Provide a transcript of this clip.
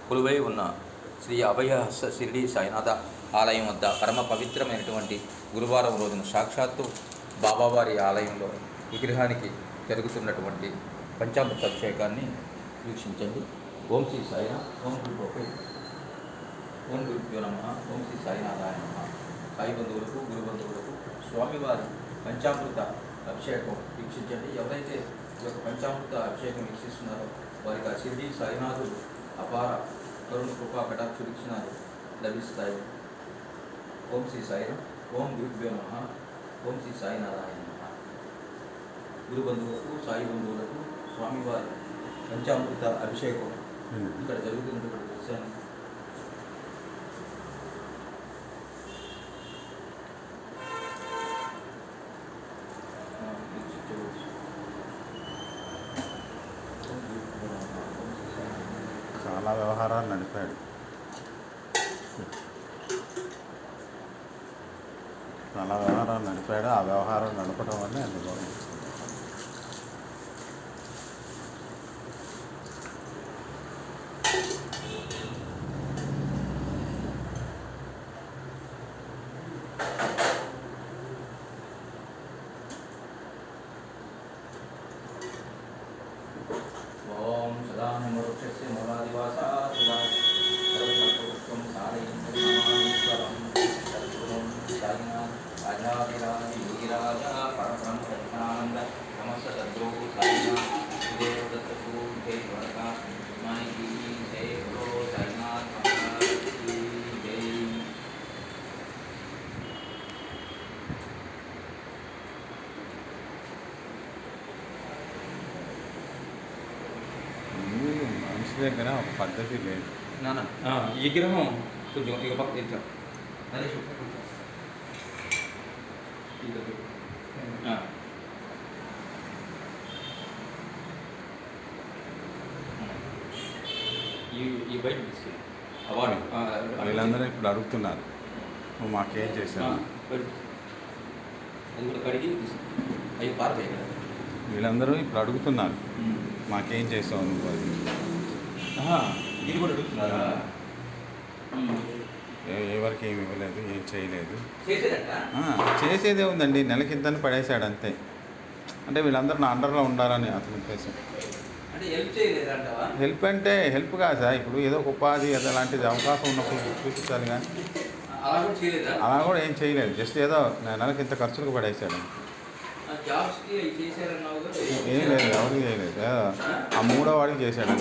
కొలువై ఉన్న శ్రీ అభయహస్త షిరిడి సాయినాథ ఆలయం వద్ద పరమ పవిత్రమైనటువంటి గురువారం రోజున సాక్షాత్తు బాబావారి ఆలయంలో విగ్రహానికి జరుగుతున్నటువంటి పంచామృత అభిషేకాన్ని వీక్షించండి. ఓం శ్రీ సాయినాథ్, ఓం గురు ఓం గురుభ్యో నమః, ఓం శ్రీ సాయినాథాయ నమః. సాయి బంధువులకు, గురు బంధువులకు స్వామివారి పంచామృత అభిషేకం వీక్షించండి. ఎవరైతే ఈ యొక్క పంచామృత అభిషేకం వీక్షిస్తున్నారో వారికి ఆ షిరిడి సాయినాథుడు అపార కరుణ కృపా కటాక్ష వీక్షణాలు లభిస్తాయి. ఓం శ్రీ సాయిరామ్, ఓం గురుభ్యో నమః, ఓం శ్రీ సాయినాథాయ నమః. గురు బంధువులకు, సాయి బంధువులకు స్వామివారి పంచామృత అభిషేకం ఇక్కడ జరుగుతున్నటువంటి దృశ్యాన్ని చాలా వ్యవహారాలు నడిపాడు. ఆ వ్యవహారం నడపడం వల్ల అనుభవం. ఓం సదానమరుక్షస్య మూలాదివాసా సదాశివం సారయంత్రం సాయినాథ్ రాజాధిరాజ యోగిరాజ పరబ్రహ్మ సత్యానంద నమస్త సద్రో సాయినాథ్ దేవ దత్తకు జై ద్వారకా మానికి జై గురో సాయినాథ్ జై. మనిషి దగ్గర ఒక పద్ధతి లేదు. ఈ విగ్రహం కొంచెం ఇక పక్క తెచ్చాం. ఈ బయట తీసుకెళ్ళి అవార్డు వీళ్ళందరూ ఇప్పుడు అడుగుతున్నారు, నువ్వు మాకేం చేశావు. అది కూడా కడిగి అవి పారిపోయి. వీళ్ళందరూ ఇప్పుడు అడుగుతున్నారు, మాకేం చేసావు నువ్వు. అది ఇది కూడా అడుగుతున్నారా? ఎవరికి ఏమి ఇవ్వలేదు, ఏం చేయలేదు. చేసేదే ఉందండి, నెలకింతని పడేశాడు అంతే. అంటే వీళ్ళందరూ నా అండర్లో ఉండాలని అతని ఉద్దేశం. హెల్ప్ అంటే హెల్ప్ కాదు సార్. ఇప్పుడు ఏదో ఒక ఉపాధి ఏదో అలాంటిది అవకాశం ఉన్నప్పుడు చూపించాలి, కానీ అలా కూడా ఏం చేయలేదు. జస్ట్ ఏదో నెలకి ఇంత ఖర్చులకు పడేశాడు. ఏం లేదు, ఎవరికి చేయలేదు. ఆ మూడో వాడికి చేశాడు.